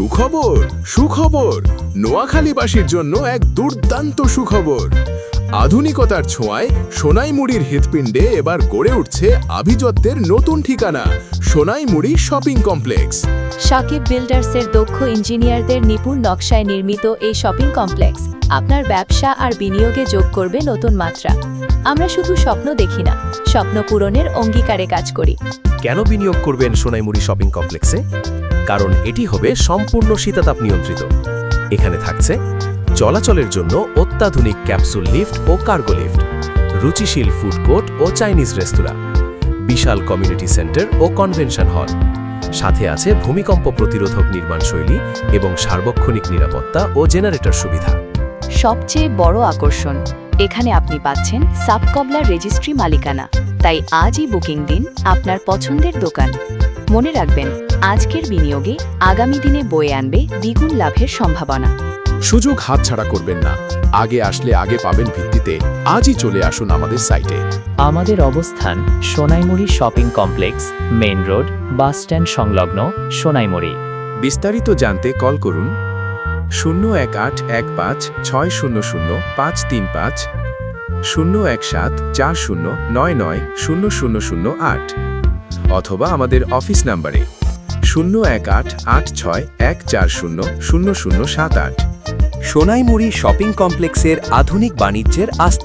সুখবর সুখবর নোয়াখালীবাসীর জন্য এক দুর্দান্ত সুখবর। আধুনিকতার ছোঁয়ায় সোনাইমুড়ির হৃৎপিণ্ডে এবার গড়ে উঠছে আভিজাত্যের নতুন ঠিকানা সোনাইমুড়ি শপিং কমপ্লেক্স। সাকিব বিল্ডার্সের দক্ষ ইঞ্জিনিয়ারদের নিপুণ নকশায় নির্মিত এই শপিং কমপ্লেক্স আপনার ব্যবসা আর বিনিয়োগে যোগ করবে নতুন মাত্রা। আমরা শুধু স্বপ্ন দেখি না, স্বপ্ন পূরণের অঙ্গীকারে কাজ করি। কেন বিনিয়োগ করবেন সোনাইমুড়ি শপিং কমপ্লেক্সে? কারণ এটি হবে সম্পূর্ণ শীতাতাপ নিয়ন্ত্রিত। এখানে থাকছে চলাচলের জন্য অত্যাধুনিক ক্যাপসুল লিফট ও কার্গো লিফট, রুচিশীল ফুড কোর্ট ও চাইনিজ রেস্তোরাঁ, বিশাল কমিউনিটি সেন্টার ও কনভেনশন হল। সাথে আছে ভূমিকম্প প্রতিরোধক নির্মাণশৈলী এবং সার্বক্ষণিক নিরাপত্তা ও জেনারেটর সুবিধা। সবচেয়ে বড় আকর্ষণ, এখানে আপনি পাচ্ছেন সাবকবলার রেজিস্ট্রি মালিকানা। তাই আজই বুকিং দিন আপনার পছন্দের দোকান। মনে রাখবেন, আজকের বিনিয়োগে আগামী দিনে বয়ে আনবে দ্বিগুণ লাভের সম্ভাবনা। সুযোগ হাতছাড়া করবেন না। আগে আসলে আগে পাবেন ভিত্তিতে আজই চলে আসুন আমাদের সাইটে। আমাদের অবস্থান Sonaimuri shopping complex, main road, bus stand সংলগ্ন, সোনাইমুড়ি। বিস্তারিত জানতে কল করুন 01815600535 01740990008 অথবা আমাদের অফিস নাম্বারে 0188614000078। সোনাইমুড়ি শপিং কমপ্লেক্সের আধুনিক বাণিজ্যের আস্থা।